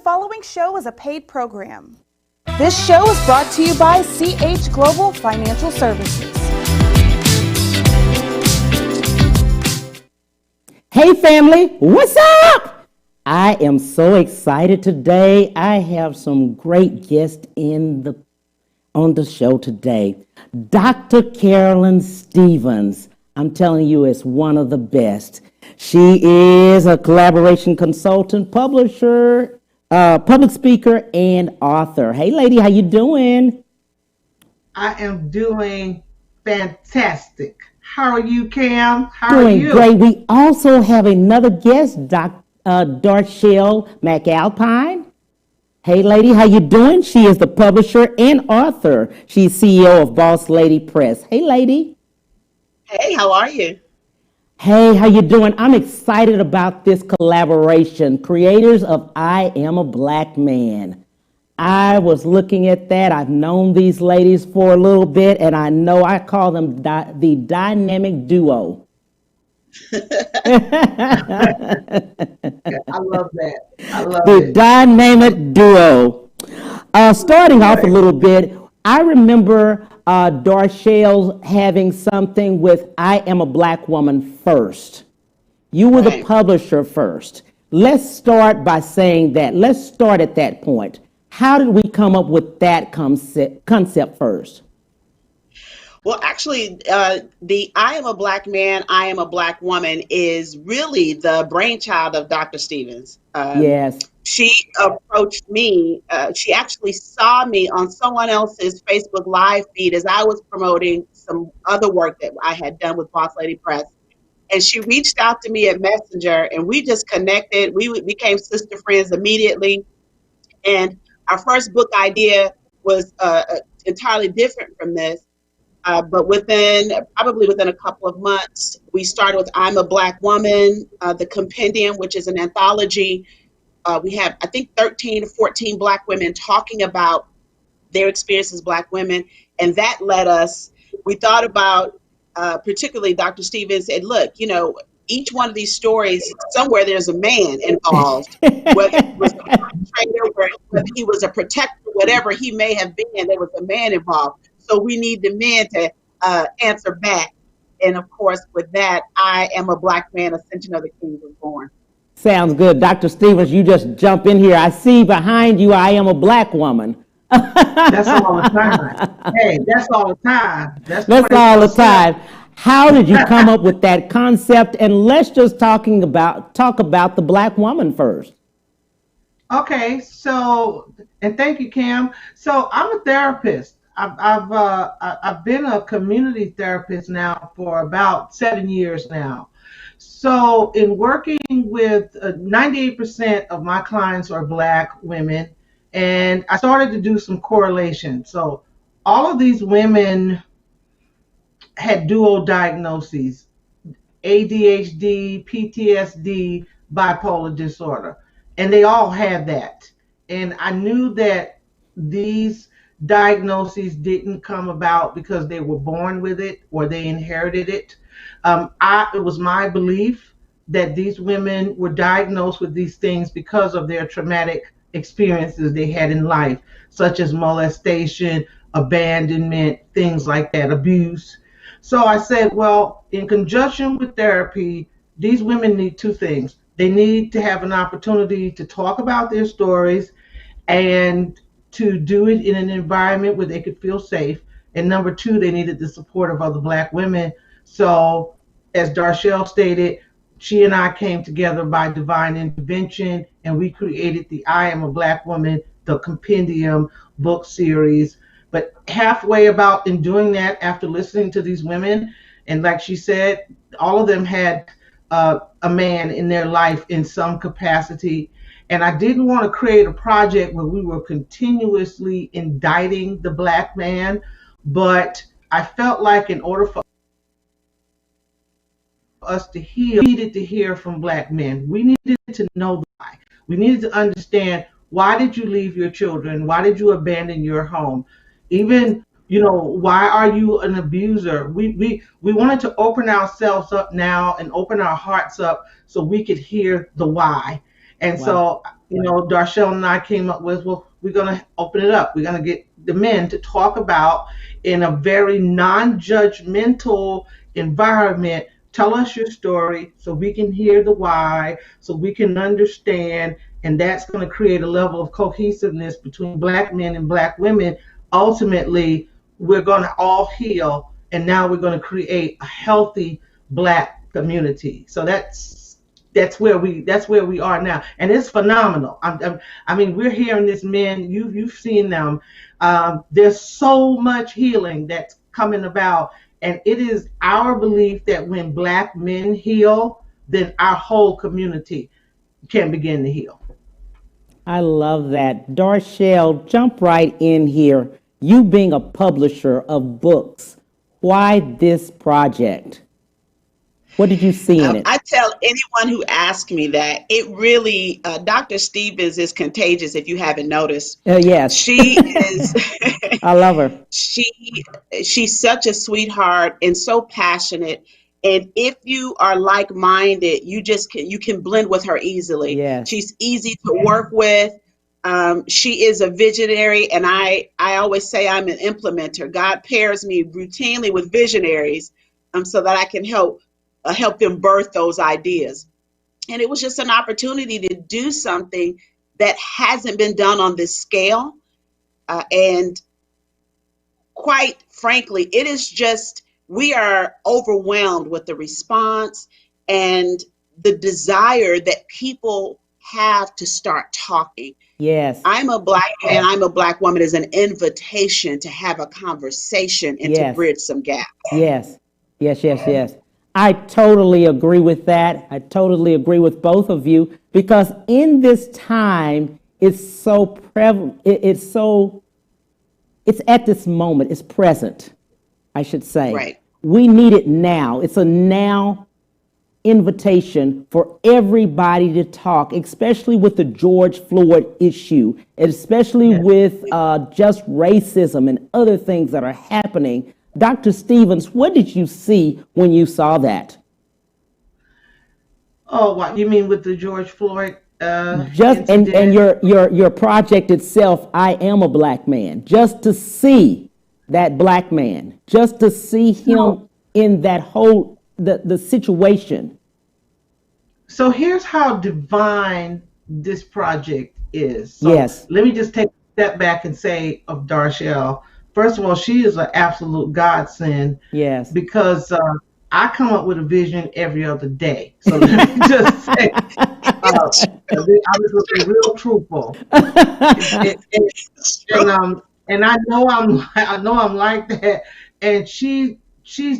The following show is a paid program. This show is brought to you by CH Global Financial Services. Hey family, what's up? I am so excited today. I have some great guests on the show today. Dr. CAROLYN Stevens. I'm telling you, it's one of the best. She is a collaboration consultant, publisher, public speaker, and author. Hey lady, how you doing? I am doing fantastic. How are you, Cam? How Doing are you? great. We also have another guest, DARSHELL MCALPINE. Hey lady, how you doing? She is the publisher and author. She's CEO of Boss Lady Press. Hey lady. Hey, how are you? Hey, how you doing? I'm excited about this collaboration. Creators of I Am a Black Man. I was looking at that. I've known these ladies for a little bit, and I know I call them the dynamic duo. I love that. I love The it. dynamic duo. Starting off a little bit, I remember Darshell having something with I Am a Black Woman first. You were the Right. publisher first. Let's start by saying that. Let's start at that point. How did we come up with that concept first? Well, actually, the I Am a Black Man, I Am a Black Woman is really the brainchild of Dr. Stevens. Yes. She approached me. She actually saw me on someone else's Facebook Live feed as I was promoting some other work that I had done with Boss Lady Press. And she reached out to me at Messenger, and we just connected. We became sister friends immediately. And our first book idea was entirely different from this. But probably within a couple of months, we started with I'm a Black Woman, the compendium, which is an anthology. We have, I think, 13 to 14 Black women talking about their experiences as Black women. And that led us, we thought about, particularly Dr. Stevens said, look, each one of these stories, somewhere there's a man involved, whether he was a perpetrator, whether he was a protector, whatever he may have been, there was a man involved. So we need the men to answer back. And of course, with that, I Am a Black Man, Ascension of the King was born. Sounds good. Dr. Stevens, you just jump in here. I see behind you, I Am a Black Woman. That's all the time. Hey, that's all the time. That's all the time. How did you come up with that concept? And let's just talk about the Black woman first. Okay, so, and thank you, Cam. So I'm a therapist. I've been a community therapist now for about 7 years now. So in working with 98% of my clients are Black women, and I started to do some correlation. So all of these women had dual diagnoses: ADHD, PTSD, bipolar disorder, and they all had that. And I knew that these diagnoses didn't come about because they were born with it or they inherited it. It was my belief that these women were diagnosed with these things because of their traumatic experiences they had in life, such as molestation, abandonment, things like that, abuse. So I said, well, in conjunction with therapy, these women need two things. They need to have an opportunity to talk about their stories and to do it in an environment where they could feel safe. And number two, they needed the support of other Black women. So as Darshell stated, she and I came together by divine intervention, and we created the I Am a Black Woman, the compendium book series. But halfway about in doing that, after listening to these women, and like she said, all of them had a man in their life in some capacity. And I didn't want to create a project where we were continuously indicting the Black man, but I felt like in order for us to heal, we needed to hear from Black men. We needed to know why. We needed to understand, why did you leave your children? Why did you abandon your home? Even, why are you an abuser? We wanted to open ourselves up now and open our hearts up so we could hear the why. And Wow. so, Darshell and I came up with, well, we're going to open it up. We're going to get the men to talk about in a very non-judgmental environment. Tell us your story so we can hear the why, so we can understand, and that's going to create a level of cohesiveness between Black men and Black women. Ultimately, we're going to all heal, and now we're going to create a healthy Black community. So that's where we are now, and it's phenomenal. I mean, we're hearing this, men. You've seen them. There's so much healing that's coming about, and it is our belief that when Black men heal, then our whole community can begin to heal. I love that. Darshell, jump right in here. You being a publisher of books, why this project? What did you see in it? I tell anyone who asks me that, it really, Dr. Stevens is contagious if you haven't noticed. Yes. She is, I love her. she's such a sweetheart and so passionate. And if you are like-minded, you can blend with her easily. Yes. She's easy to work with. She is a visionary, and I always say I'm an implementer. God pairs me routinely with visionaries so that I can help them birth those ideas. And it was just an opportunity to do something that hasn't been done on this scale. And quite frankly, it is just, we are overwhelmed with the response and the desire that people have to start talking. Yes. I'm a Black man, I'm a Black woman is an invitation to have a conversation and to bridge some gaps. Yes. Yes, yes, yes. I totally agree with that. I totally agree with both of you, because in this time, it's so prevalent. It's at this moment, it's present, I should say. Right. We need it now. It's a now invitation for everybody to talk, especially with the George Floyd issue, and especially with just racism and other things that are happening. Dr. Stevens, what did you see when you saw that? Oh, what you mean with the George Floyd? Just and your project itself, I Am a Black Man. Just to see that Black man, just to see him in that whole the situation. So here's how divine this project is. So Yes. let me just take a step back and say of Darshell. First of all, she is an absolute godsend. Yes. Because I come up with a vision every other day. So let me just say, I was looking real truthful, and I know I'm like that. And she's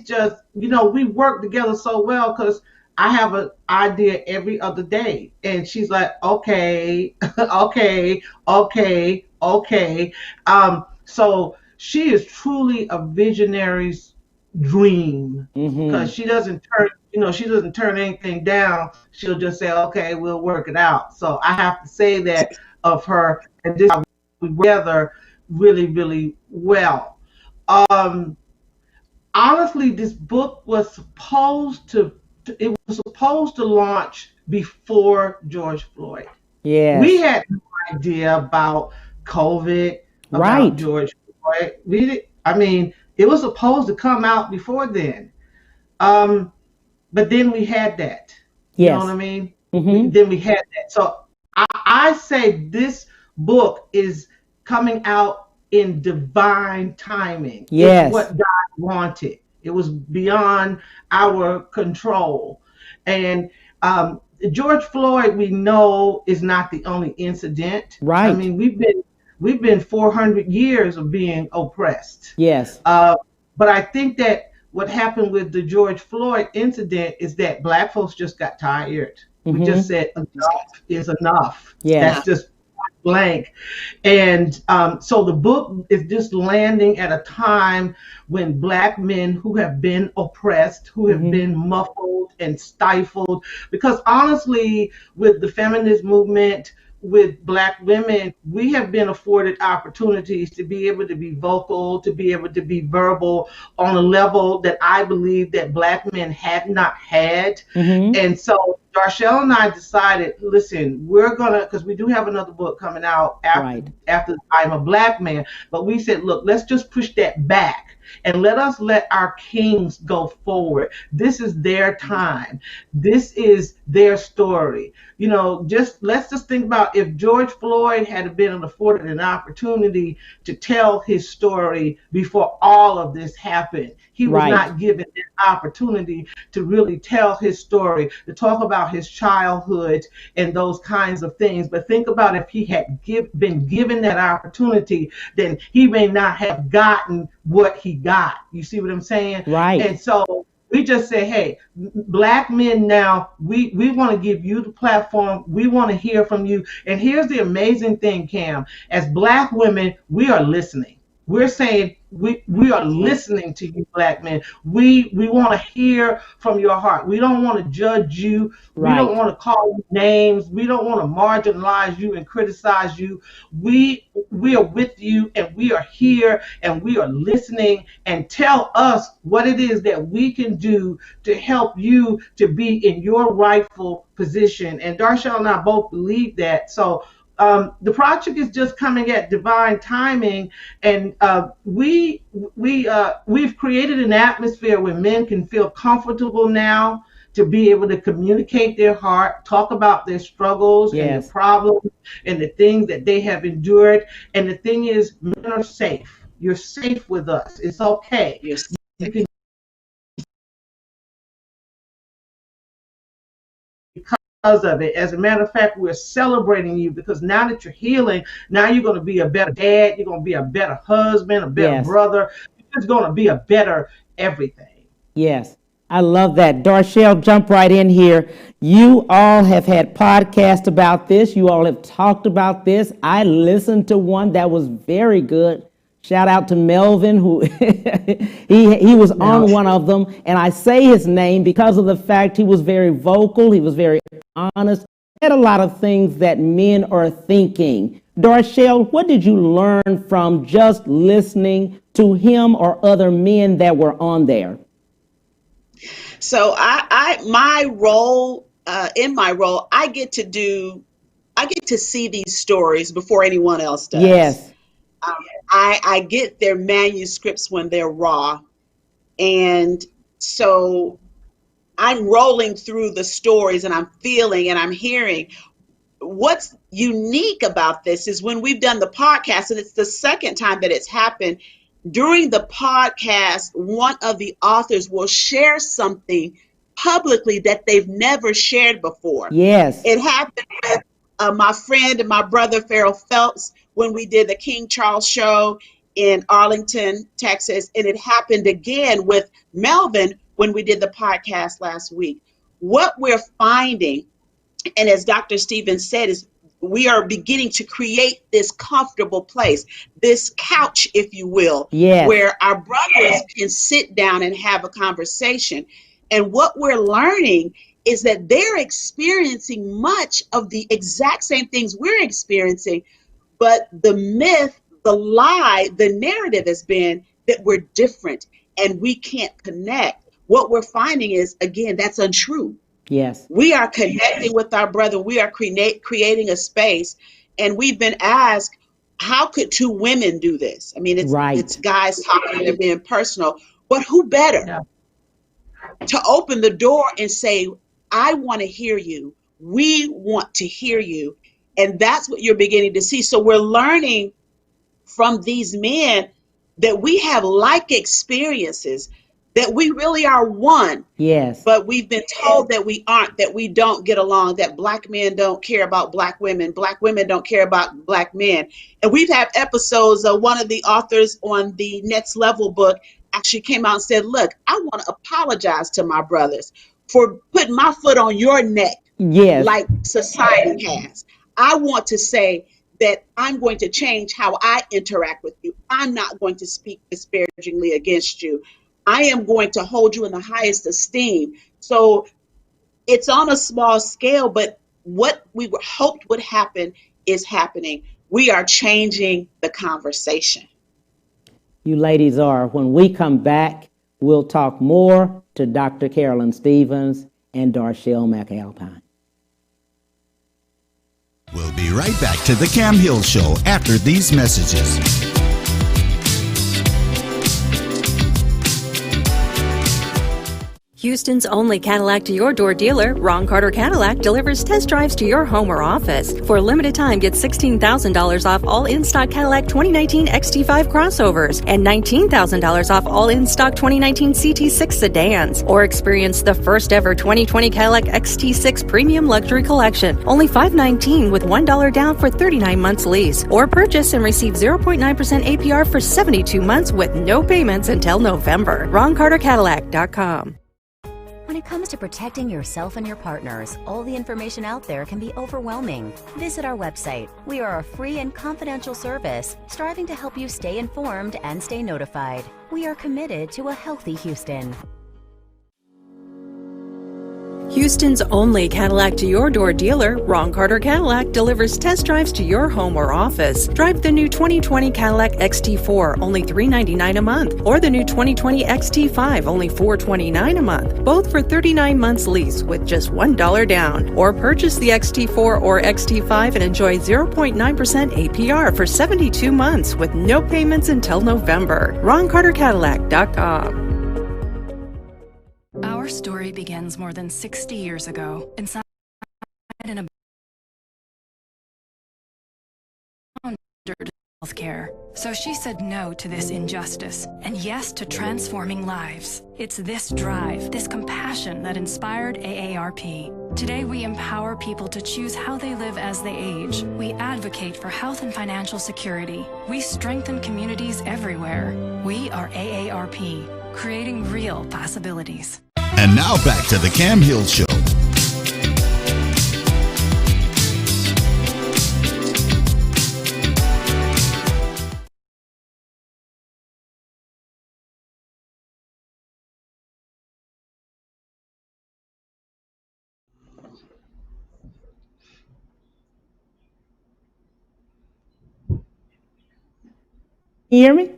just, we work together so well because I have an idea every other day, and she's like, okay, okay. So she is truly a visionary's dream, because she doesn't turn anything down. She'll just say, okay, we'll work it out. So I have to say that of her, and this we work together really, really well. Honestly, this book was supposed to launch before George Floyd. Yes. We had no idea about COVID, about George Floyd. It was supposed to come out before then. But then we had that. You know what I mean? Then we had that. So I say this book is coming out in divine timing. Yes. It's what God wanted. It was beyond our control. And George Floyd, we know, is not the only incident. Right. I mean, we've been 400 years of being oppressed. Yes. But I think that what happened with the George Floyd incident is that Black folks just got tired. We just said enough is enough. Yeah. That's just blank. And so the book is just landing at a time when Black men who have been oppressed, who have been muffled and stifled, because honestly, with the feminist movement, with Black women, we have been afforded opportunities to be able to be vocal, to be able to be verbal on a level that I believe that Black men had not had. And so Darshell and I decided, listen, we're gonna, because we do have another book coming out after I'm a Black Man, but we said, look, let's just push that back and let our kings go forward. This is their time. This is their story. You know, let's just think about if George Floyd had been afforded an opportunity to tell his story before all of this happened. He was not given an opportunity to really tell his story, to talk about his childhood and those kinds of things. But think about if he had been given that opportunity, then he may not have gotten what he got. You see what I'm saying? Right. And so we just say, hey, Black men now, we want to give you the platform. We want to hear from you. And here's the amazing thing, Cam. As Black women, we are listening. We're saying we are listening to you, Black men. We want to hear from your heart. We don't want to judge you. We don't want to call you names. We don't want to marginalize you and criticize you. We are with you, and we are here, and we are listening. And tell us what it is that we can do to help you to be in your rightful position. And Darshell and I both believe that. So the project is just coming at divine timing, and we've created an atmosphere where men can feel comfortable now to be able to communicate their heart, talk about their struggles and their problems and the things that they have endured. And the thing is, men are safe. You're safe with us. It's okay. You can because of it. As a matter of fact, we're celebrating you because now that you're healing, now you're going to be a better dad, you're going to be a better husband, a better brother. You're just going to be a better everything. Yes. I love that. Darshell, jump right in here. You all have had podcasts about this. You all have talked about this. I listened to one that was very good. Shout out to Melvin, who he was on one of them, and I say his name because of the fact he was very vocal, he was very honest, he had a lot of things that men are thinking. Darshell, what did you learn from just listening to him or other men that were on there? So my role, in my role, I get to see these stories before anyone else does. Yes. I get their manuscripts when they're raw. And so I'm rolling through the stories and I'm feeling and I'm hearing. What's unique about this is when we've done the podcast, and it's the second time that it's happened, during the podcast, one of the authors will share something publicly that they've never shared before. Yes. It happened with my friend and my brother, Farrell Phelps, when we did the King Charles show in Arlington, Texas. And it happened again with Melvin when we did the podcast last week. What we're finding, and as Dr. Stevens said, is we are beginning to create this comfortable place, this couch, if you will, where our brothers can sit down and have a conversation. And what we're learning is that they're experiencing much of the exact same things we're experiencing, but the myth, the lie, the narrative has been that we're different and we can't connect. What we're finding is, again, that's untrue. Yes. We are connecting with our brother. We are creating a space. And we've been asked, how could two women do this? I mean, it's guys talking, they're being personal, but who better to open the door and say, I want to hear you. We want to hear you. And that's what you're beginning to see. So we're learning from these men that we have like experiences, that we really are one. Yes. But we've been told that we aren't, that we don't get along, that Black men don't care about Black women don't care about Black men. And we've had episodes of one of the authors on the Next Level book actually came out and said, look, I want to apologize to my brothers for putting my foot on your neck like society has. I want to say that I'm going to change how I interact with you. I'm not going to speak disparagingly against you. I am going to hold you in the highest esteem. So it's on a small scale, but what we hoped would happen is happening. We are changing the conversation. You ladies are. When we come back, we'll talk more to Dr. CAROLYN Stevens and Darshell McAlpine. We'll be right back to the Cam Hill Show after these messages. Houston's only Cadillac to your door dealer, Ron Carter Cadillac, delivers test drives to your home or office. For a limited time, get $16,000 off all in-stock Cadillac 2019 XT5 crossovers and $19,000 off all in-stock 2019 CT6 sedans. Or experience the first ever 2020 Cadillac XT6 Premium Luxury Collection, only $519 with $1 down for 39 months lease. Or purchase and receive 0.9% APR for 72 months with no payments until November. RonCarterCadillac.com. When it comes to protecting yourself and your partners, all the information out there can be overwhelming. Visit our website. We are a free and confidential service, striving to help you stay informed and stay notified. We are committed to a healthy Houston. Houston's only Cadillac to your door dealer, Ron Carter Cadillac, delivers test drives to your home or office. Drive the new 2020 Cadillac XT4, only $399 a month, or the new 2020 XT5, only $429 a month, both for 39 months lease with just $1 down. Or purchase the XT4 or XT5 and enjoy 0.9% APR for 72 months with no payments until November. RonCarterCadillac.com. Our story begins more than 60 years ago inside an abandoned healthcare. So she said no to this injustice and yes to transforming lives. It's this drive, this compassion that inspired AARP. Today we empower people to choose how they live as they age. We advocate for health and financial security. We strengthen communities everywhere. We are AARP, creating real possibilities. And now back to the Cam Hill Show. You hear me?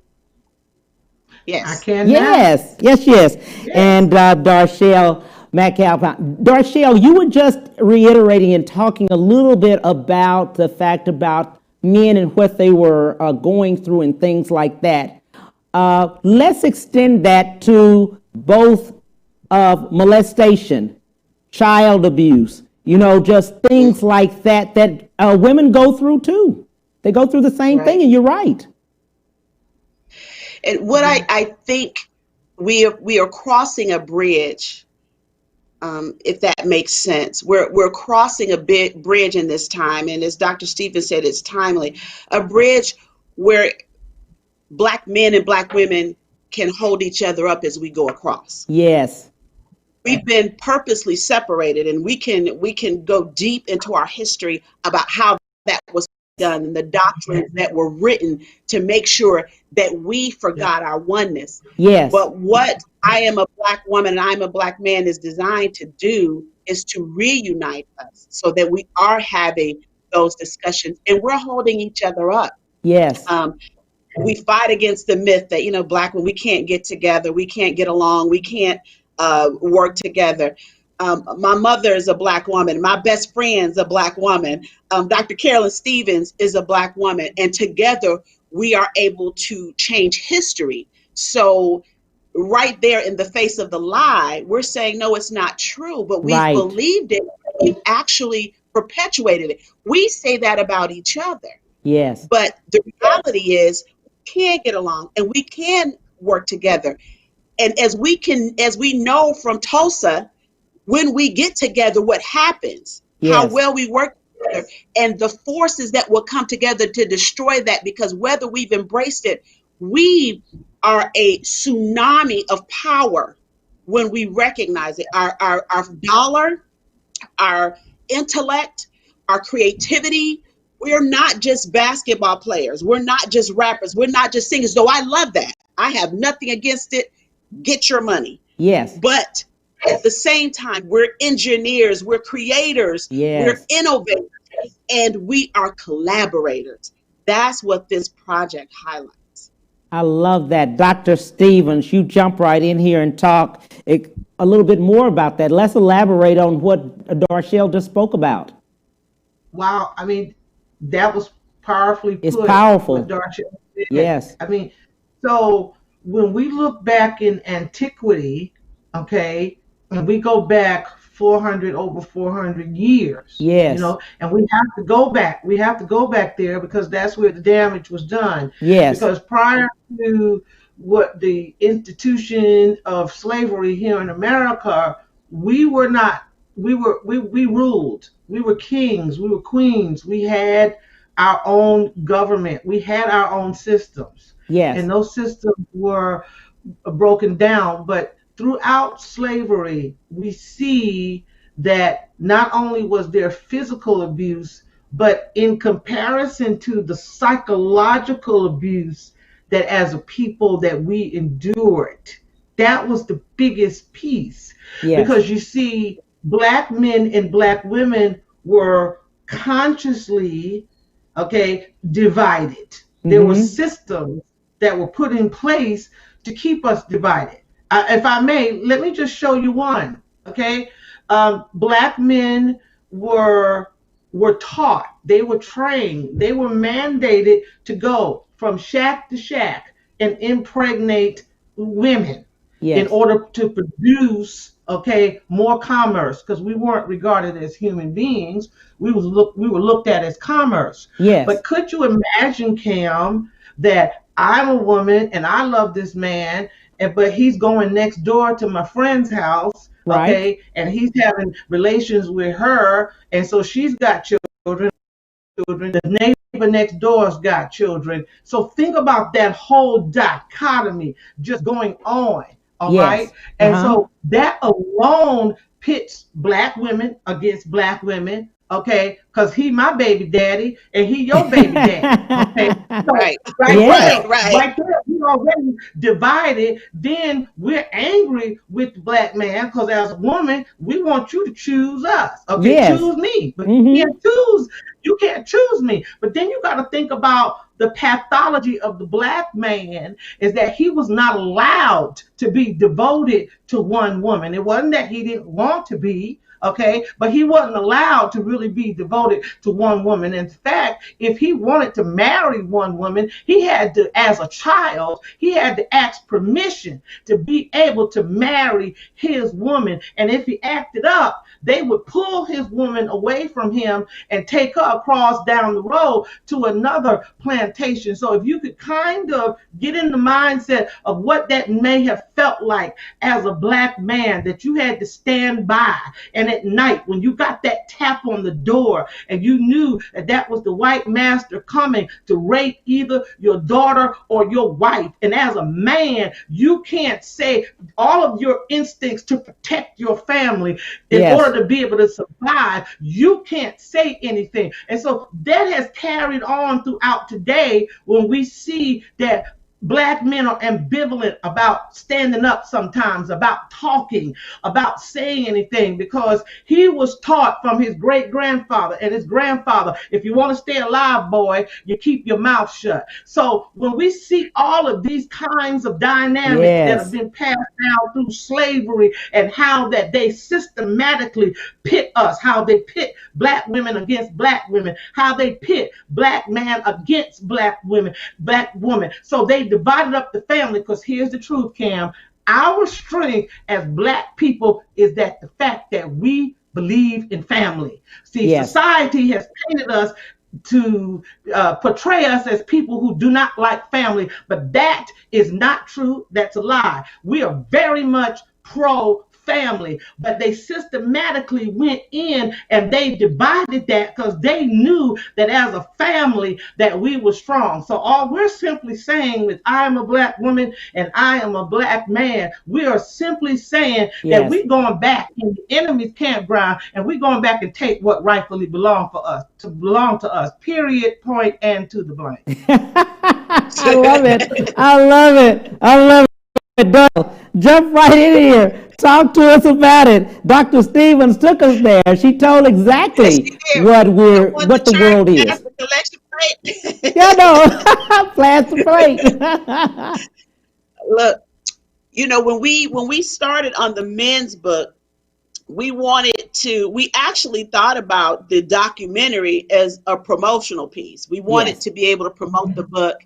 Yes. I can now. Yes. And Darshell McAlpine. Darshell, you were just reiterating and talking a little bit about the fact about men and what they were going through and things like that. Let's extend that to both molestation, child abuse, just things like that women go through too. They go through the same thing, and you're right. And what I think we are crossing a bridge, if that makes sense. We're crossing a big bridge in this time, and as Dr. Stevens said, it's timely. A bridge where Black men and Black women can hold each other up as we go across. Yes. We've been purposely separated, and we can go deep into our history about how that was done and the doctrines that were written to make sure that we forgot our oneness. Yes. But what I am a Black woman and I'm a Black man is designed to do is to reunite us so that we are having those discussions and we're holding each other up. Yes. We fight against the myth that, Black women, we can't get together, we can't get along, we can't work together. My mother is a Black woman. My best friend's a Black woman. Dr. Carolyn Stevens is a Black woman. And together we are able to change history. So right there in the face of the lie, we're saying, no, it's not true. But we've believed it. We've actually perpetuated it. We say that about each other. Yes. But the reality is we can get along and we can work together. And as we know from Tulsa, when we get together, what happens, how well we work together, and the forces that will come together to destroy that, because whether we've embraced it, we are a tsunami of power when we recognize it. Our dollar, our intellect, our creativity. We're not just basketball players. We're not just rappers. We're not just singers, though I love that. I have nothing against it. Get your money. Yes. But at the same time, we're engineers, we're creators, we're innovators, and we are collaborators. That's what this project highlights. I love that. Dr. Stevens, you jump right in here and talk a little bit more about that. Let's elaborate on what Darshell just spoke about. Wow, I mean, that was powerfully put. It's powerful. What Darshell said. Yes. I mean, so when we look back in antiquity, okay, and we go back over 400 years, Yes. and we have to go back. We have to go back there because that's where the damage was done. Yes. Because prior to what the institution of slavery here in America, we were not. We ruled. We were kings. We were queens. We had our own government. We had our own systems. Yes. And those systems were broken down. But throughout slavery, we see that not only was there physical abuse, but in comparison to the psychological abuse that as a people that we endured, that was the biggest piece. Yes. Because you see, Black men and Black women were consciously, divided. There were systems that were put in place to keep us divided. If I may, let me just show you one. Black men were taught, they were trained, they were mandated to go from shack to shack and impregnate women. Yes. In order to produce more commerce, because we weren't regarded as human beings. We were looked at as commerce. Yes. But could you imagine, Cam, that I'm a woman and I love this man, but he's going next door to my friend's house, right, and he's having relations with her, and so she's got children. The neighbor next door's got children. So think about that whole dichotomy just going on. All yes. right. And so that alone pits Black women against Black women. Because he my baby daddy and he your baby daddy. So, right. Right there, we already divided. Then we're angry with the Black man because as a woman, we want you to choose us. Yes. Choose me. But you can't choose me. But then you got to think about the pathology of the Black man is that he was not allowed to be devoted to one woman. It wasn't that he didn't want to be. But he wasn't allowed to really be devoted to one woman. In fact, if he wanted to marry one woman, he had to, as a child, he had to ask permission to be able to marry his woman. And if he acted up, they would pull his woman away from him and take her across down the road to another plantation. So if you could kind of get in the mindset of what that may have felt like as a Black man, that you had to stand by, and at night when you got that tap on the door and you knew that that was the white master coming to rape either your daughter or your wife, and as a man you can't say all of your instincts to protect your family in order to be able to survive, you can't say anything. And so that has carried on throughout today when we see that Black men are ambivalent about standing up sometimes, about talking, about saying anything, because he was taught from his great-grandfather and his grandfather, if you want to stay alive, boy, you keep your mouth shut. So when we see all of these kinds of dynamics that have been passed down through slavery and how that they systematically pit us, how they pit Black women against Black women, how they pit Black man against Black women, Black woman. So they divided up the family, because here's the truth, Cam. Our strength as Black people is that the fact that we believe in family. See, society has painted us to portray us as people who do not like family, but that is not true. That's a lie. We are very much pro family, but they systematically went in and they divided that because they knew that as a family that we were strong. So all we're simply saying with I am a Black woman and I am a Black man, we are simply saying that we're going back in the enemy's campground and we're going back and take what rightfully belong to us, period, point, and to the blank. I love it. I love it. I love it. Jump right in here. Talk to us about it. Dr. Stevens took us there. She told exactly what the world is. Yeah, no. Plastic plate. Look, when we started on the men's book, we actually thought about the documentary as a promotional piece. We wanted Yes. to be able to promote the book.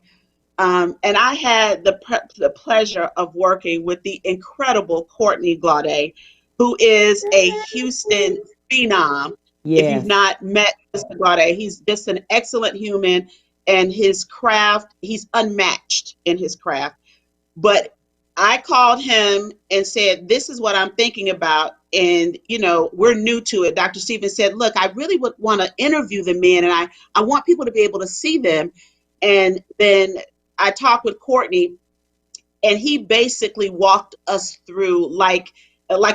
And I had the pleasure of working with the incredible Courtney Glaude, who is a Houston phenom. If you've Yes. not met Mr. Glaude, he's just an excellent human, and his craft, he's unmatched in his craft. But I called him and said, this is what I'm thinking about. And, we're new to it. Dr. Stevens said, look, I really would want to interview the men, and I want people to be able to see them. And then I talked with Courtney, and he basically walked us through like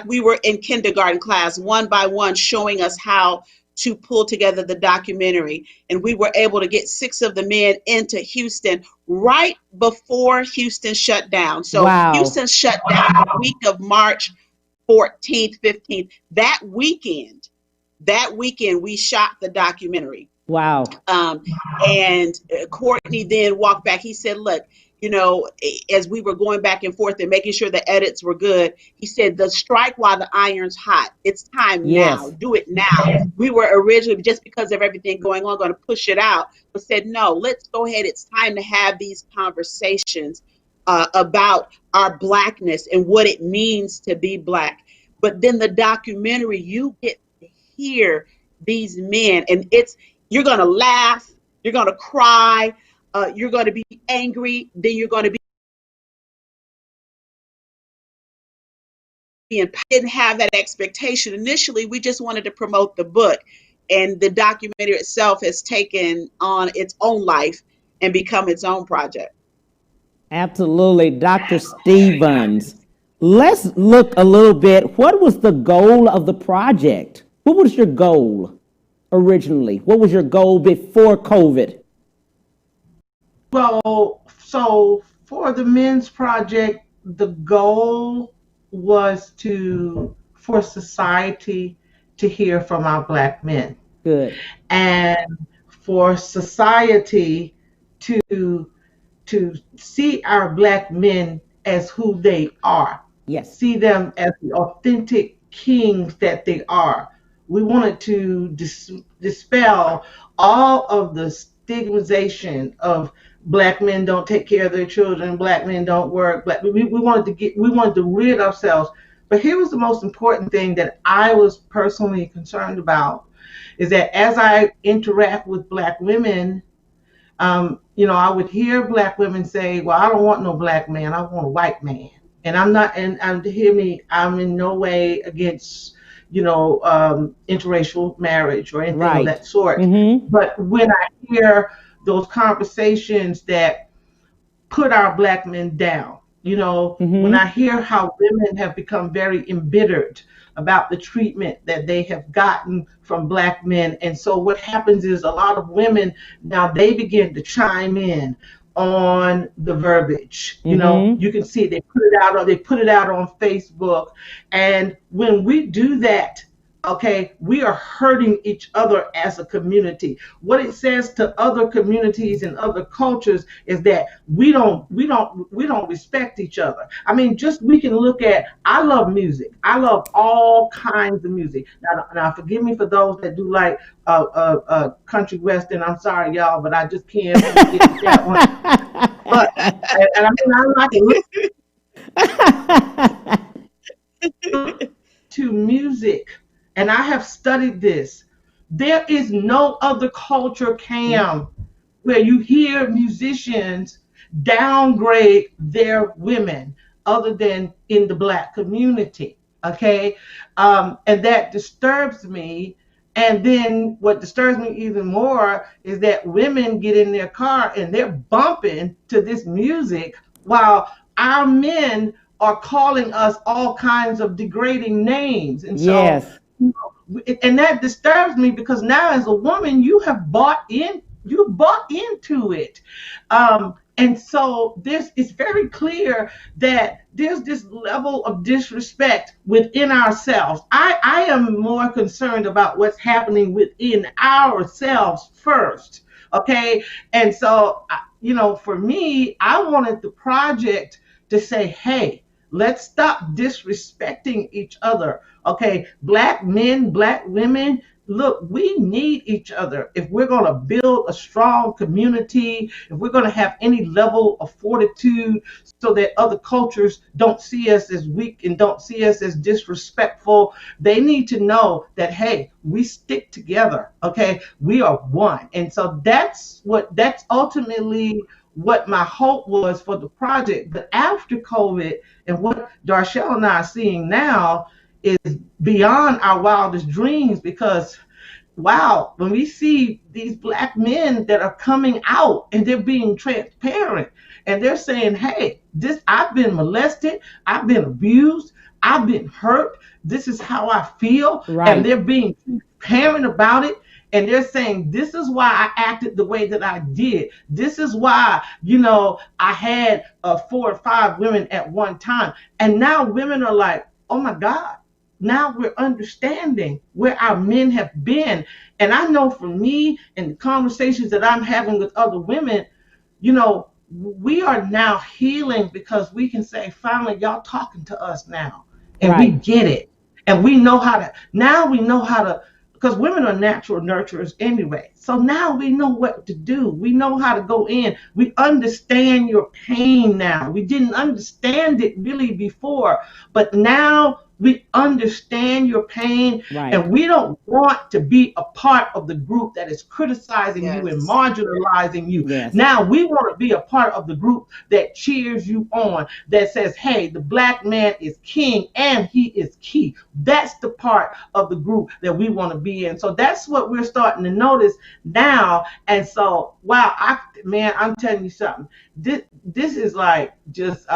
we were in kindergarten class, one by one, showing us how to pull together the documentary. And we were able to get 6 of the men into Houston right before Houston shut down. So Wow. Houston shut down the week of March 14th, 15th. That weekend, we shot the documentary. Wow. And Courtney then walked back. He said, look, as we were going back and forth and making sure the edits were good, he said, the strike while the iron's hot. It's time now. Do it now. We were originally, just because of everything going on, going to push it out, but said, no, let's go ahead. It's time to have these conversations about our Blackness and what it means to be Black. But then the documentary, you get to hear these men, and you're going to laugh, you're going to cry, you're going to be angry, then you're going to be didn't have that expectation. Initially, we just wanted to promote the book, and the documentary itself has taken on its own life and become its own project. Absolutely. Dr. Stevens, let's look a little bit. What was the goal of the project? What was your goal originally? What was your goal before COVID? Well, so for the men's project, the goal was for society to hear from our Black men. Good. And for society to see our Black men as who they are. Yes. See them as the authentic kings that they are. We wanted to dispel all of the stigmatization of Black men don't take care of their children, Black men don't work. We wanted to rid ourselves. But here was the most important thing that I was personally concerned about, is that as I interact with Black women, I would hear Black women say, well, I don't want no Black man, I want a white man. And I'm in no way against, interracial marriage or anything of that sort. Mm-hmm. But when I hear those conversations that put our Black men down, Mm-hmm. when I hear how women have become very embittered about the treatment that they have gotten from Black men. And so what happens is a lot of women now, they begin to chime in on the verbiage. Mm-hmm. You can see they put it out on Facebook. And when we do that, okay, we are hurting each other as a community. What it says to other communities and other cultures is that we don't respect each other. I mean, we can look at, I love music. I love all kinds of music. Now forgive me for those that do like country western. I'm sorry, y'all, but I just can't get that one. But and I like to music. And I have studied this. There is no other culture, Cam, where you hear musicians downgrade their women other than in the Black community. Okay. And that disturbs me. And then what disturbs me even more is that women get in their car and they're bumping to this music while our men are calling us all kinds of degrading names. And so, yes. And that disturbs me, because now as a woman, you bought into it. And so it's very clear that there's this level of disrespect within ourselves. I am more concerned about what's happening within ourselves first. Okay. And so, for me, I wanted the project to say, hey, Let's stop disrespecting each other. Okay, black men, black women, look, we need each other if we're going to build a strong community, if we're going to have any level of fortitude so that other cultures don't see us as weak and don't see us as disrespectful. They need to know that, hey, we stick together. Okay, we are one. And so that's ultimately what my hope was for the project. But after COVID, and what Darshell and I are seeing now is beyond our wildest dreams, because wow, when we see these black men that are coming out and they're being transparent and they're saying, hey, this, I've been molested, I've been abused, I've been hurt, this is how I feel. Right. And they're being transparent about it. And they're saying, this is why I acted the way that I did. This is why, I had 4 or 5 women at one time. And now women are like, oh my God, now we're understanding where our men have been. And I know for me and the conversations that I'm having with other women, we are now healing because we can say, finally, y'all talking to us now. And we get it. And we know how to, because women are natural nurturers anyway. So now we know what to do. We know how to go in. We understand your pain now. We didn't understand it really before, but now we understand your pain, and we don't want to be a part of the group that is criticizing you and marginalizing you. Yes. Now we want to be a part of the group that cheers you on, that says, hey, the black man is king and he is key. That's the part of the group that we want to be in. So that's what we're starting to notice now. And so, wow, I'm telling you something. This is like just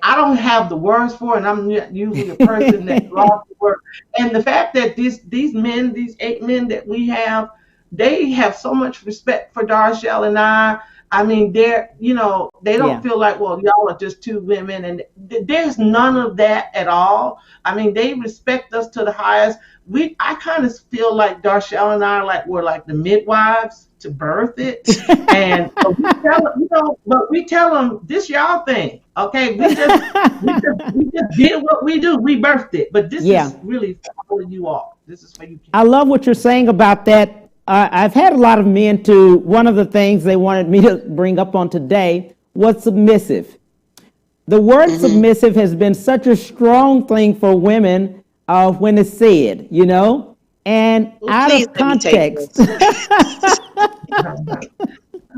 I don't have the words for it, and I'm not usually a person that lost the word. And the fact that these men, these 8 men that we have, they have so much respect for Darshell and I. I mean, they don't feel like, well, y'all are just 2 women, and there's none of that at all. I mean, they respect us to the highest. I kind of feel like Darshell and I we're like the midwives to birth it, and we tell them this y'all thing, okay? We just did what we do. We birthed it, but this is really for you all. This is for you. I love what you're saying about that. I've had a lot of men to, one of the things they wanted me to bring up on today was submissive. The word submissive has been such a strong thing for women when it's said, and out of context.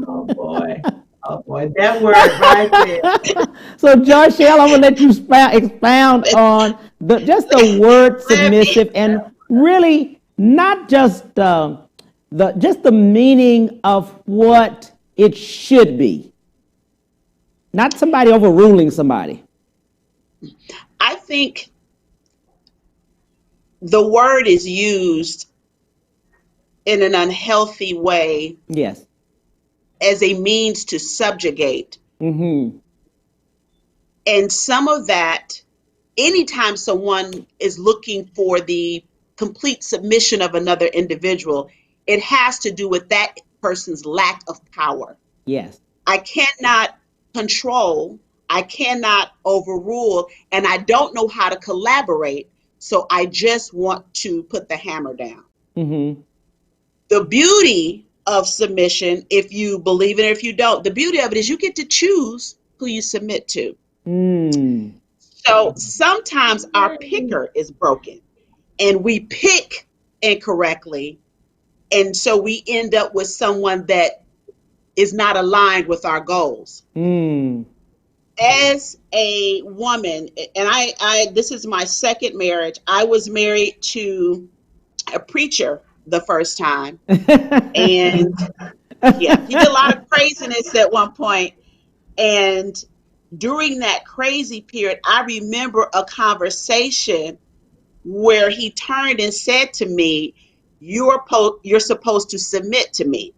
Oh boy, that word right there. So Darshell, I'm gonna let you expound on just the word submissive, and really not just just the meaning of what it should be. Not somebody overruling somebody. I think the word is used in an unhealthy way. Yes. As a means to subjugate. Mm-hmm. And some of that, anytime someone is looking for the complete submission of another individual, it has to do with that person's lack of power. Yes. I cannot control, I cannot overrule, and I don't know how to collaborate. So I just want to put the hammer down. Mm-hmm. The beauty of submission, if you believe it or if you don't, the beauty of it is you get to choose who you submit to. So sometimes our picker is broken and we pick incorrectly. And so we end up with someone that is not aligned with our goals. As a woman, and I this is my second marriage. I was married to a preacher the first time. And he did a lot of craziness at one point. And during that crazy period, I remember a conversation where he turned and said to me, you're supposed to submit to me.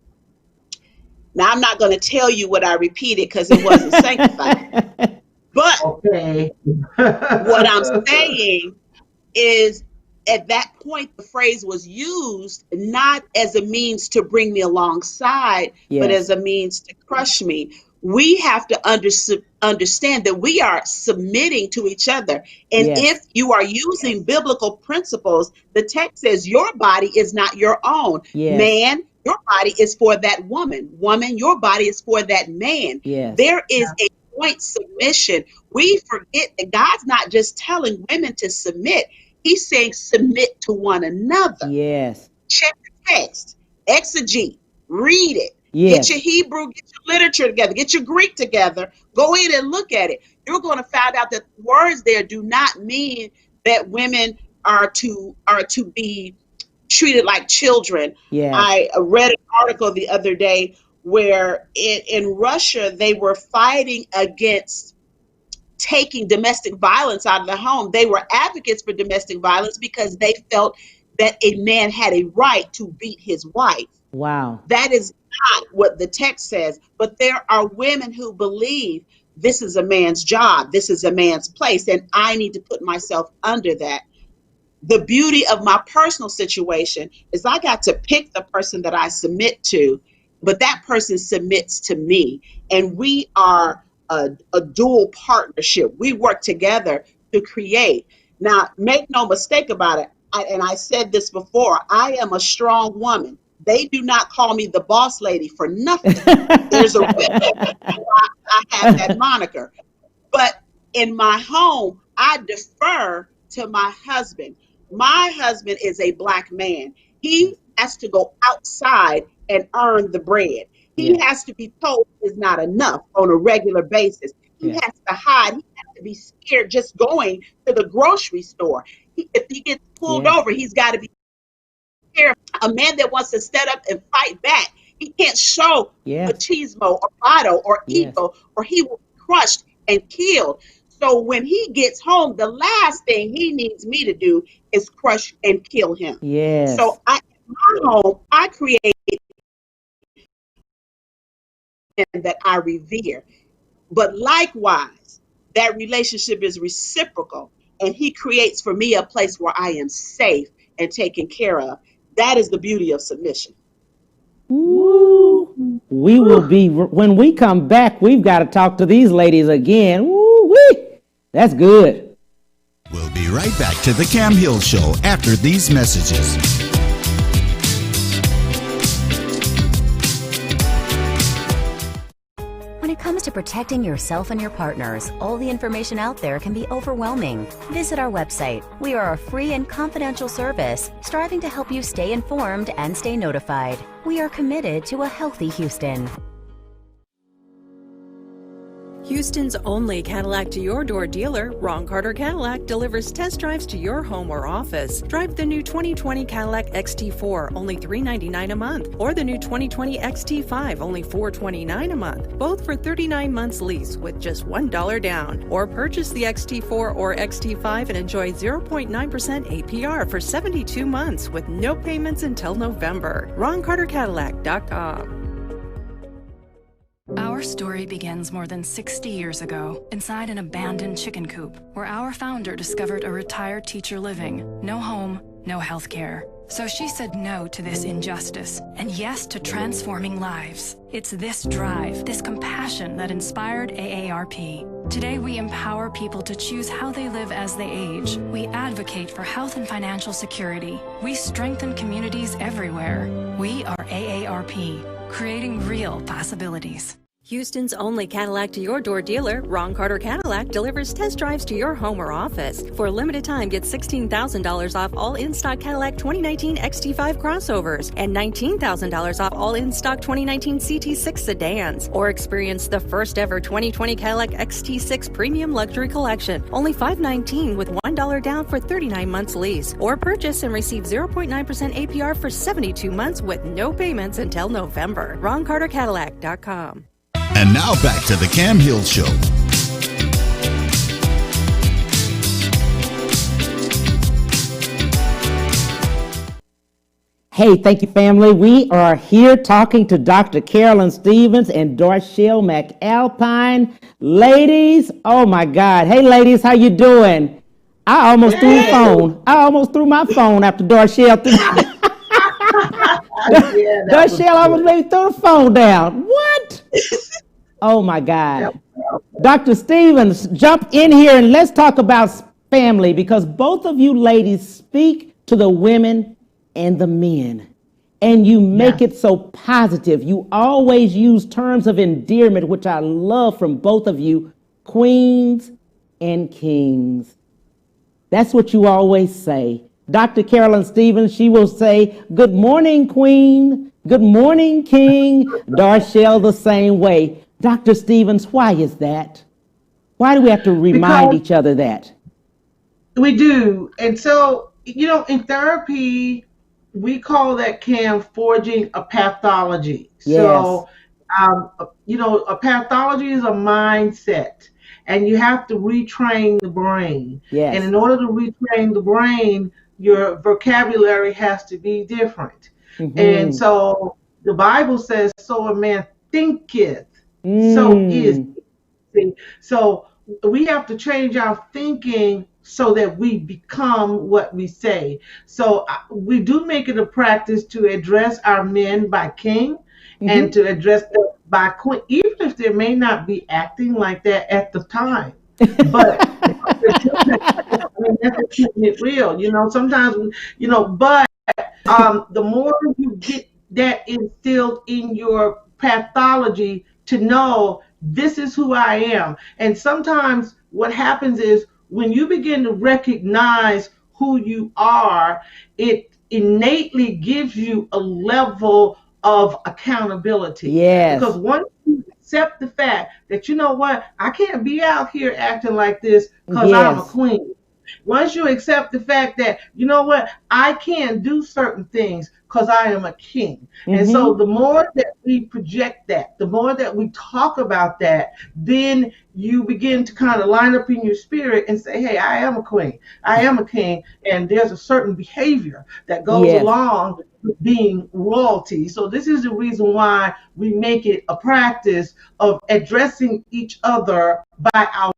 Now, I'm not going to tell you what I repeated because it wasn't sanctified. But what I'm saying is, at that point, the phrase was used not as a means to bring me alongside, but as a means to crush me. we have to understand that we are submitting to each other. And if you are using biblical principles, the text says your body is not your own. Man, your body is for that woman. Woman, your body is for that man. There is a joint submission. We forget that God's not just telling women to submit. He's saying submit to one another. Check the text, exegete, read it. Get your Hebrew, get your literature together, get your Greek together, go in and look at it. You're going to find out that the words there do not mean that women are to be treated like children. I read an article the other day where in Russia, they were fighting against taking domestic violence out of the home. They were advocates for domestic violence because they felt that a man had a right to beat his wife. That is not what the text says, but there are women who believe this is a man's job, this is a man's place, and I need to put myself under that. The beauty of my personal situation is I got to pick the person that I submit to, but that person submits to me, and we are a dual partnership. We work together to create. Now, make no mistake about it, and I said this before, I am a strong woman. They do not call me the boss lady for nothing. There's a reason I have that moniker. But in my home, I defer to my husband. My husband is a Black man. He has to go outside and earn the bread. He has to be told it's not enough on a regular basis. He has to hide. He has to be scared just going to the grocery store. If he gets pulled over, he's got to be scared. A man that wants to stand up and fight back, he can't show machismo or bravado or ego, or he will be crushed and killed. So when he gets home, the last thing he needs me to do is crush and kill him. So in my home, I create that I revere. But likewise, that relationship is reciprocal, and he creates for me a place where I am safe and taken care of. That is the beauty of submission. Ooh, we will be, when we come back, we've got to talk to these ladies again. Ooh-wee. That's good. We'll be right back to the Cam Hill Show after these messages. When it comes to protecting yourself and your partners, all the information out there can be overwhelming. Visit our website. We are a free and confidential service striving to help you stay informed and stay notified. We are committed to a healthy Houston. Houston's only Cadillac to your door dealer, Ron Carter Cadillac, delivers test drives to your home or office. Drive the new 2020 Cadillac XT4, only $399 a month, or the new 2020 XT5, only $429 a month, both for 39 months lease with just $1 down. Or purchase the XT4 or XT5 and enjoy 0.9% APR for 72 months with no payments until November. RonCarterCadillac.com. Our story begins more than 60 years ago inside an abandoned chicken coop where our founder discovered a retired teacher living, no home, no health care. So she said no to this injustice and yes to transforming lives. It's this drive, this compassion that inspired AARP. Today we empower people to choose how they live as they age. We advocate for health and financial security. We strengthen communities everywhere. We are AARP, creating real possibilities. Houston's only Cadillac to your door dealer, Ron Carter Cadillac, delivers test drives to your home or office. For a limited time, get $16,000 off all in-stock Cadillac 2019 XT5 crossovers and $19,000 off all in-stock 2019 CT6 sedans. Or experience the first ever 2020 Cadillac XT6 Premium Luxury Collection, only $519 with $1 down for 39 months lease. Or purchase and receive 0.9% APR for 72 months with no payments until November. RonCarterCadillac.com. And now back to the Cam Hill Show. Hey, thank you, family. We are here talking to Dr. Carolyn Stevens and DARSHELL MCALPINE. Ladies, oh my God. Hey, ladies, how you doing? I almost threw the phone. I almost threw my phone after DARSHELL threw DARSHELL almost made me throw the phone down. What? Oh my God. Yep. Dr. Stevens, jump in here and let's talk about family, because both of you ladies speak to the women and the men. And you make Yes. it so positive. You always use terms of endearment, which I love from both of you, queens and kings. That's what you always say. Dr. Carolyn Stevens, she will say, good morning, queen. Good morning, king. Darshell the same way. Dr. Stevens, why is that? Why do we have to remind Because each other that? we do. And so, in therapy, we call that, Cam, forging a pathology. Yes, So, a pathology is a mindset, and you have to retrain the brain. And yes. in order to retrain the brain, your vocabulary has to be different. And Mm-hmm. so the Bible says, so a man thinketh, so is Mm. he. So we have to change our thinking so that we become what we say. So we do make it a practice to address our men by king and Mm-hmm. to address them by queen, even if they may not be acting like that at the time. But I mean, that's just keeping it real. Sometimes, but the more you get that instilled in your pathology to know this is who I am. And sometimes what happens is when you begin to recognize who you are, it innately gives you a level of accountability. Because Yes. once you accept the fact that, you know what, I can't be out here acting like this because I'm a Yes. queen. Once you accept the fact that, you know what, I can't do certain things because I am a king. And so Mm-hmm. the more that we project that, the more that we talk about that, then you begin to kind of line up in your spirit and say, hey, I am a queen, I am a king, and there's a certain behavior that goes Yes. along with being royalty. So this is the reason why we make it a practice of addressing each other by our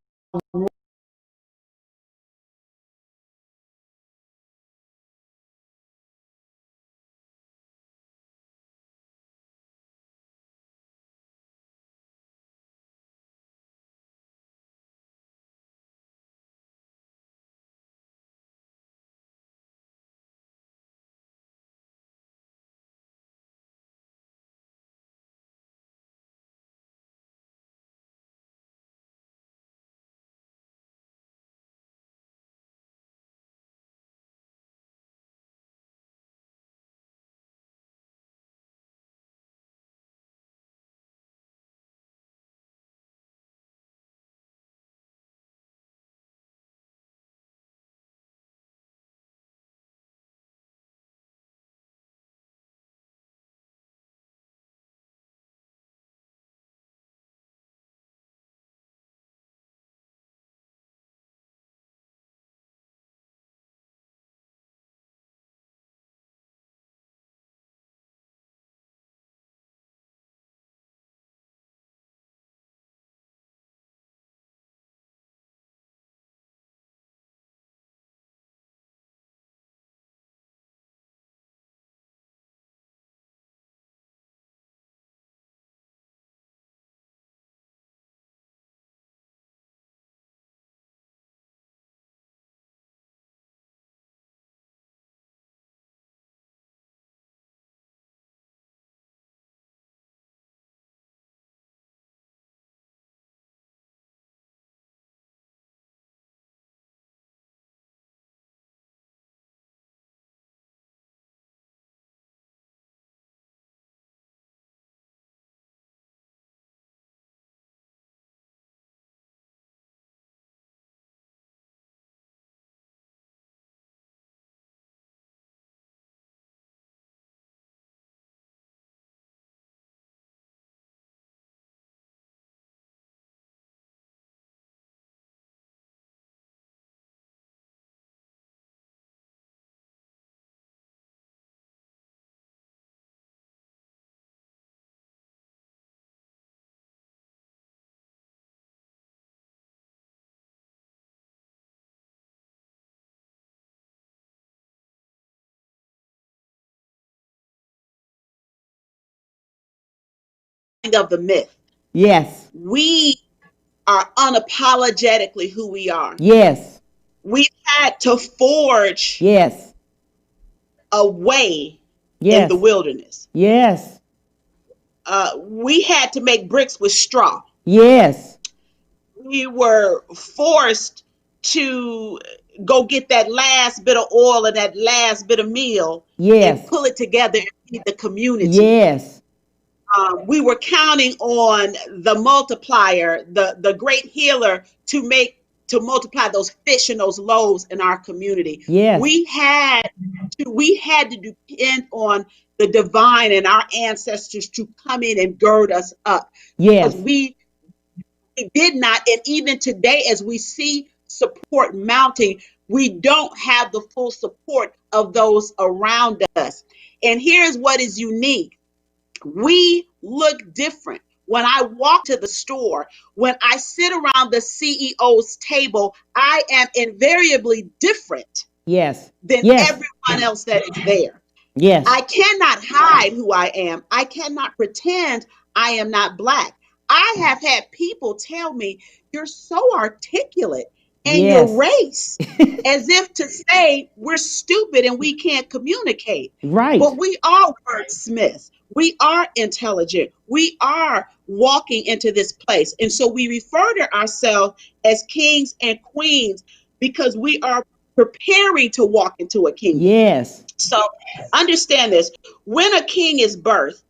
Of the myth. Yes. We are unapologetically who we are. Yes. We've had to forge Yes. a way in the Yes. wilderness. Yes. We had to make bricks with straw. Yes. We were forced to go get that last bit of oil and that last bit of meal Yes. and pull it together and feed the community. Yes. We were counting on the multiplier, the great healer, to multiply those fish and those loaves in our community. Yes. We had to depend on the divine and our ancestors to come in and gird us up. Yes. Because we did not, and even today, as we see support mounting, we don't have the full support of those around us. And here's what is unique. We look different. When I walk to the store, when I sit around the CEO's table, I am invariably different Yes. than Yes. everyone else that is there. Yes. I cannot hide who I am. I cannot pretend I am not Black. I have had people tell me, you're so articulate and Yes. your race, as if to say we're stupid and we can't communicate. Right. But we are wordsmiths. We are intelligent. We are walking into this place. And so we refer to ourselves as kings and queens because we are preparing to walk into a kingdom. Yes. So understand this. When a king is birthed,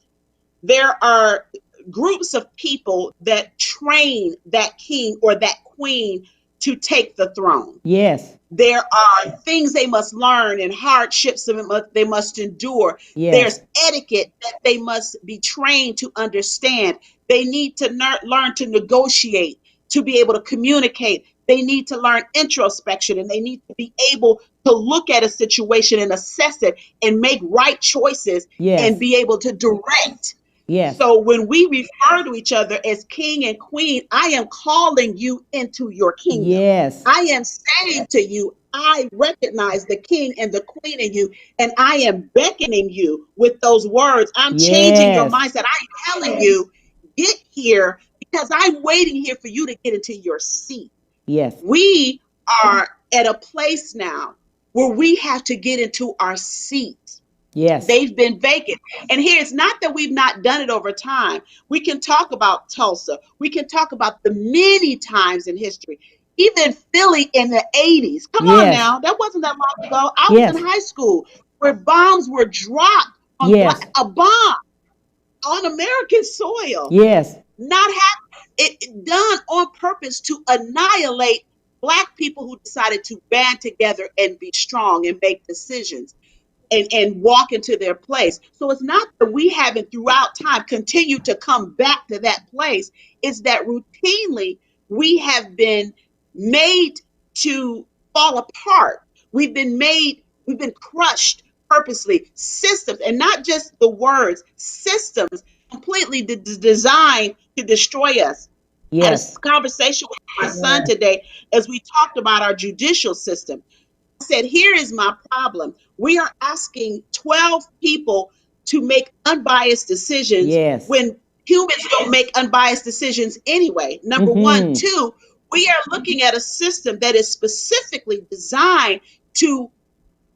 there are groups of people that train that king or that queen to take the throne. Yes. There are things they must learn and hardships they must endure. Yes. There's etiquette that they must be trained to understand. They need to learn to negotiate, to be able to communicate. They need to learn introspection, and they need to be able to look at a situation and assess it and make right choices. Yes. And be able to direct. Yes. So when we refer to each other as king and queen, I am calling you into your kingdom. Yes. I am saying to you, I recognize the king and the queen in you, and I am beckoning you with those words. I'm changing your Yes. mindset. I'm telling you, get here because I'm waiting here for you to get into your seat. Yes. We are at a place now where we have to get into our seats. Yes. They've been vacant. And here, it's not that we've not done it over time. We can talk about Tulsa. We can talk about the many times in history. Even Philly in the 80s. Come on Yes. now. That wasn't that long ago. I Yes. was in high school where bombs were dropped on Yes. a bomb on American soil. Yes. Not it done on purpose to annihilate Black people who decided to band together and be strong and make decisions and walk into their place. So it's not that we haven't throughout time continued to come back to that place. It's that routinely we have been made to fall apart. We've been crushed purposely. Systems, and not just the words, systems completely designed to destroy us. I had Yes. a conversation with my son today as we talked about our judicial system. I said, here is my problem. We are asking 12 people to make unbiased decisions. Yes. When humans don't make unbiased decisions anyway. Number one. Two, we are looking at a system that is specifically designed to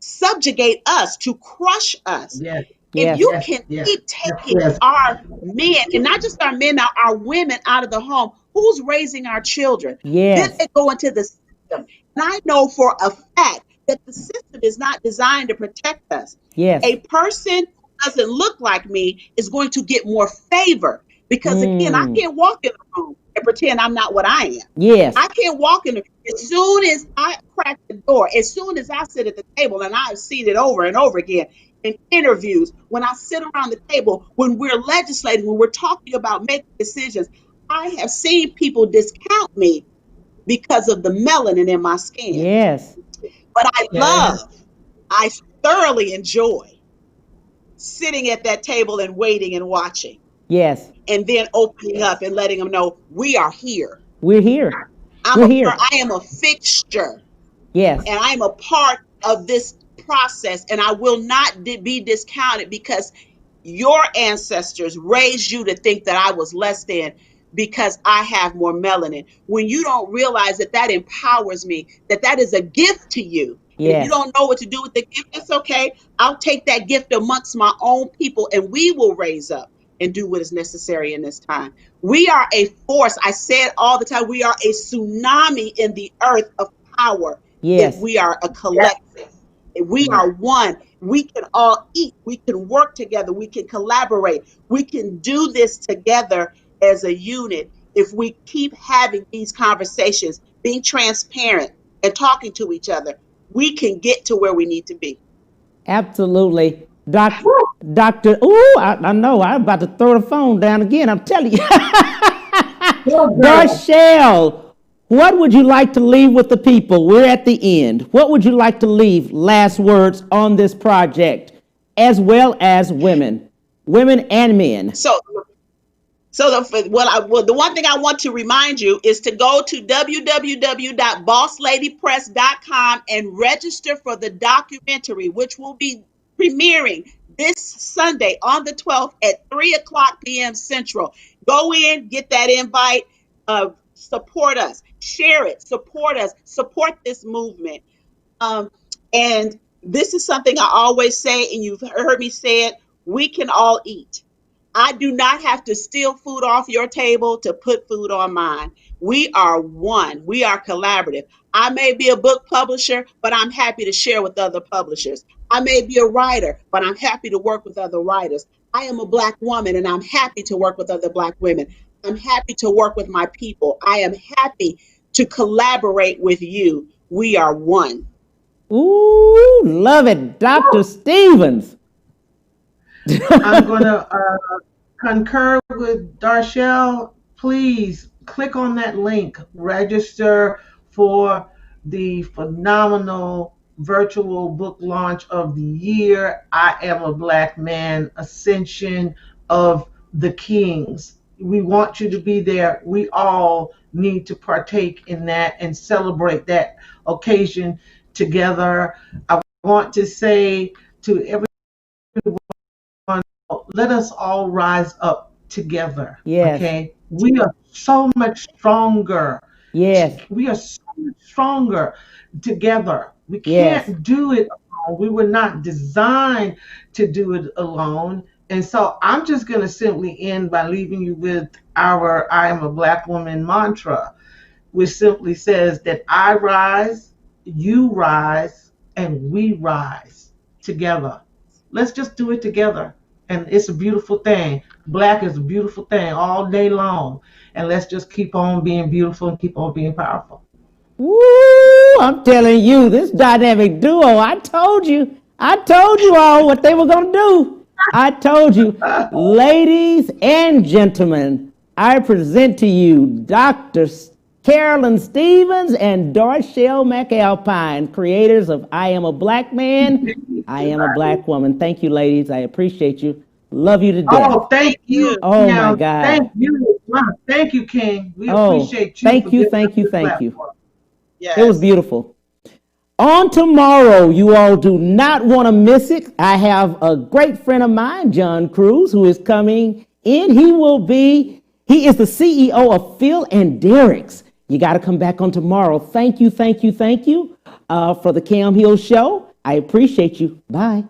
subjugate us, to crush us. Yes. If Yes. you Yes. can Yes. keep taking Yes. our men, and not just our men, now our women out of the home, who's raising our children? Yes. Then they go into the system. And I know for a fact that the system is not designed to protect us. Yes. A person who doesn't look like me is going to get more favor because, again, I can't walk in the room and pretend I'm not what I am. Yes. I can't walk in the as soon as I crack the door, as soon as I sit at the table, and I've seen it over and over again in interviews, when I sit around the table, when we're legislating, when we're talking about making decisions, I have seen people discount me because of the melanin in my skin. Yes. But Yes. I thoroughly enjoy sitting at that table and waiting and watching, Yes. and then opening up and letting them know we are here. We're here. I am a fixture. Yes. And I am a part of this process, and I will not be discounted because your ancestors raised you to think that I was less than. because I have more melanin. When you don't realize that that empowers me, that that is a gift to you. And if you Yes. don't know what to do with the gift, it's okay. I'll take that gift amongst my own people and we will raise up and do what is necessary in this time. We are a force. I say it all the time. We are a tsunami in the earth of power if Yes. we are a collective. If we are one, we can all eat. We can work together. We can collaborate. We can do this together as a unit if we keep having these conversations, being transparent and talking to each other. We can get to where we need to be. Absolutely. Doctor, I know, I'm about to throw the phone down again, I'm telling you. Darshell, what would you like to leave with the people? We're at the end. What would you like to leave last words on this project, as well as women and men? The one thing I want to remind you is to go to www.bossladypress.com and register for the documentary, which will be premiering this Sunday on the 12th at 3:00 p.m. Central. Go in, get that invite, support us, share it, support us, support this movement. And this is something I always say, and you've heard me say it, we can all eat. I do not have to steal food off your table to put food on mine. We are one. We are collaborative. I may be a book publisher, but I'm happy to share with other publishers. I may be a writer, but I'm happy to work with other writers. I am a Black woman, and I'm happy to work with other Black women. I'm happy to work with my people. I am happy to collaborate with you. We are one. Ooh, love it, Dr. Stevens. I'm going to concur with Darshell. Please click on that link, register for the phenomenal virtual book launch of the year, I Am a Black Man, Ascension of the Kings. We want you to be there. We all need to partake in that and celebrate that occasion together. I want to say to everyone, let us all rise up together. Yes. Okay? We are so much stronger. Yes. We are so much stronger together. We Yes. can't do it alone. We were not designed to do it alone. And so I'm just going to simply end by leaving you with our I Am a Black Woman mantra, which simply says that I rise, you rise, and we rise together. Let's just do it together. And it's a beautiful thing. Black is a beautiful thing all day long. And let's just keep on being beautiful and keep on being powerful. Woo! I'm telling you, this dynamic duo, I told you all what they were going to do. I told you. Ladies and gentlemen, I present to you Dr. CAROLYN Stevens and Darshell McAlpine, creators of I Am a Black Man, I Am a Black Woman. Thank you, ladies. I appreciate you. Love you to death. Oh, thank you. Oh, my God. Thank you. Thank you, King. We appreciate you. Thank you. Yes. It was beautiful. On tomorrow, you all do not want to miss it. I have a great friend of mine, John Cruz, who is coming in. He is the CEO of Phil and Derek's. You got to come back on tomorrow. Thank you for the Cam Hill Show. I appreciate you. Bye.